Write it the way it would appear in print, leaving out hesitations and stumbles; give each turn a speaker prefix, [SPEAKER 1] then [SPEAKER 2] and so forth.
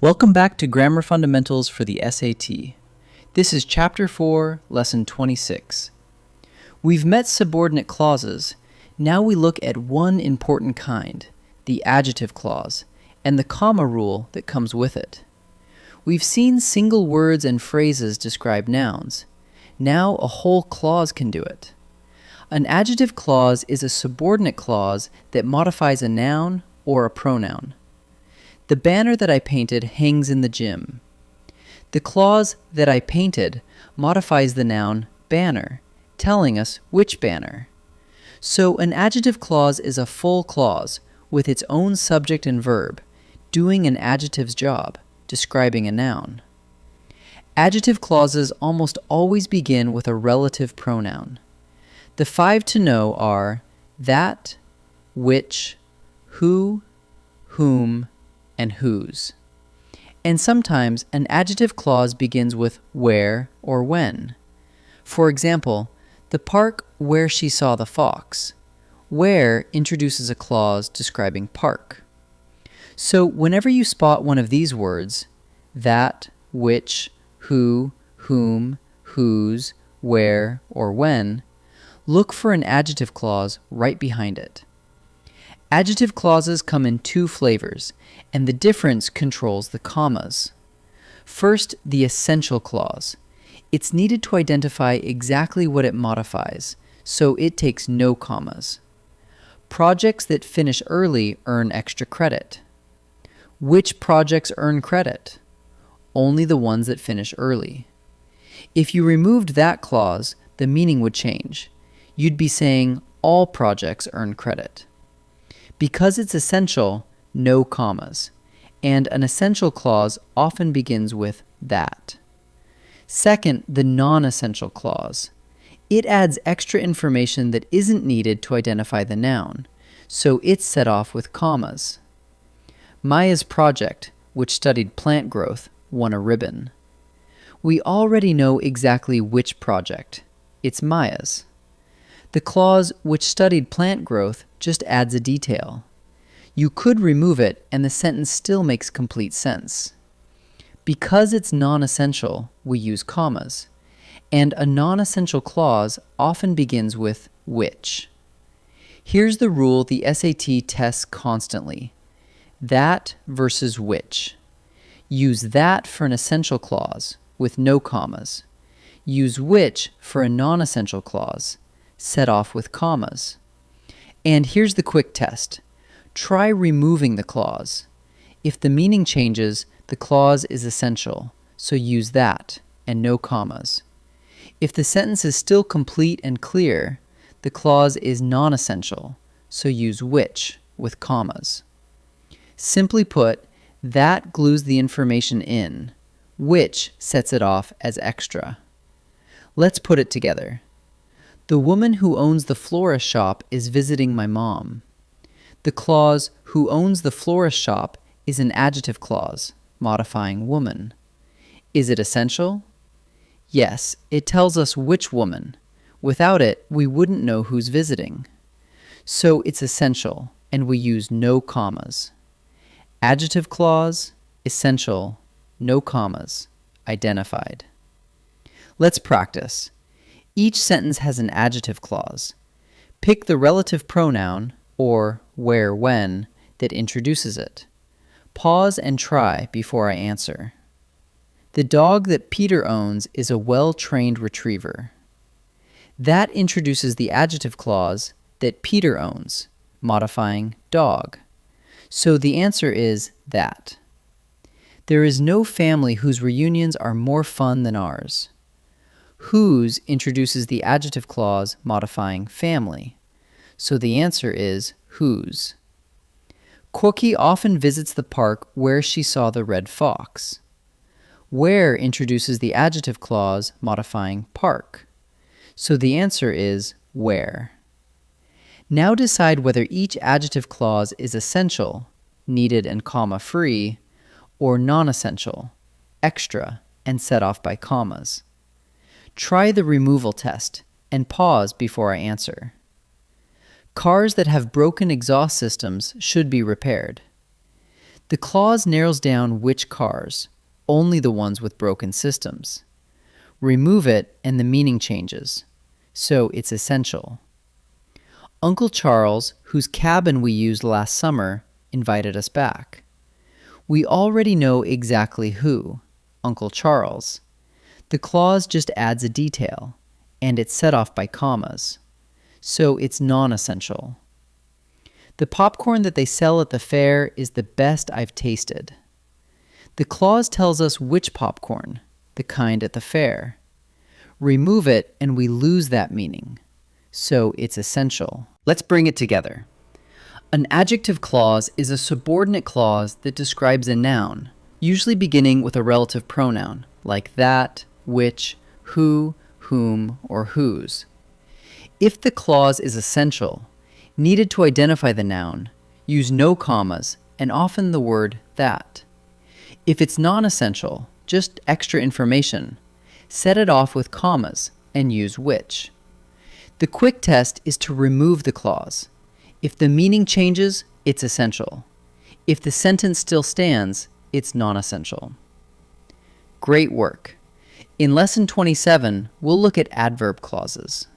[SPEAKER 1] Welcome back to Grammar Fundamentals for the SAT. This is Chapter 4, Lesson 26. We've met subordinate clauses. Now we look at one important kind, the adjective clause, and the comma rule that comes with it. We've seen single words and phrases describe nouns. Now a whole clause can do it. An adjective clause is a subordinate clause that modifies a noun or a pronoun. The banner that I painted hangs in the gym. The clause that I painted modifies the noun banner, telling us which banner. So an adjective clause is a full clause with its own subject and verb, doing an adjective's job, describing a noun. Adjective clauses almost always begin with a relative pronoun. The 5 to know are that, which, who, whom, and whose. And sometimes an adjective clause begins with where or when. For example, the park where she saw the fox. Where introduces a clause describing park. So whenever you spot one of these words, that, which, who, whom, whose, where, or when, look for an adjective clause right behind it. Adjective clauses come in two flavors, and the difference controls the commas. First, the essential clause. It's needed to identify exactly what it modifies, so it takes no commas. Projects that finish early earn extra credit. Which projects earn credit? Only the ones that finish early. If you removed that clause, the meaning would change. You'd be saying all projects earn credit. Because it's essential, no commas, and an essential clause often begins with that. Second, the non-essential clause. It adds extra information that isn't needed to identify the noun, so it's set off with commas. Maya's project, which studied plant growth, won a ribbon. We already know exactly which project. It's Maya's. The clause which studied plant growth just adds a detail. You could remove it and the sentence still makes complete sense. Because it's non-essential, we use commas, and a non-essential clause often begins with which. Here's the rule the SAT tests constantly. That versus which. Use that for an essential clause with no commas. Use which for a non-essential clause, set off with commas. And here's the quick test. Try removing the clause. If the meaning changes, the clause is essential, so use that and no commas. If the sentence is still complete and clear, the clause is non-essential, so use which with commas. Simply put, that glues the information in, which sets it off as extra. Let's put it together. The woman who owns the florist shop is visiting my mom. The clause who owns the florist shop is an adjective clause, modifying woman. Is it essential? Yes, it tells us which woman. Without it, we wouldn't know who's visiting. So it's essential, and we use no commas. Adjective clause, essential, no commas, identified. Let's practice. Each sentence has an adjective clause. Pick the relative pronoun, or where, when, that introduces it. Pause and try before I answer. The dog that Peter owns is a well-trained retriever. That introduces the adjective clause that Peter owns, modifying dog. So the answer is that. There is no family whose reunions are more fun than ours. Whose introduces the adjective clause modifying family. So the answer is whose. Cookie often visits the park where she saw the red fox. Where introduces the adjective clause modifying park. So the answer is where. Now decide whether each adjective clause is essential, needed and comma-free, or non-essential, extra, and set off by commas. Try the removal test and pause before I answer. Cars that have broken exhaust systems should be repaired. The clause narrows down which cars, only the ones with broken systems. Remove it and the meaning changes, so it's essential. Uncle Charles, whose cabin we used last summer, invited us back. We already know exactly who, Uncle Charles. The clause just adds a detail, and it's set off by commas, so it's non-essential. The popcorn that they sell at the fair is the best I've tasted. The clause tells us which popcorn, the kind at the fair. Remove it and we lose that meaning, so it's essential. Let's bring it together. An adjective clause is a subordinate clause that describes a noun, usually beginning with a relative pronoun, like that, which, who, whom, or whose. If the clause is essential, needed to identify the noun, use no commas and often the word that. If it's non-essential, just extra information, set it off with commas and use which. The quick test is to remove the clause. If the meaning changes, it's essential. If the sentence still stands, it's non-essential. Great work. In Lesson 27, we'll look at adverb clauses.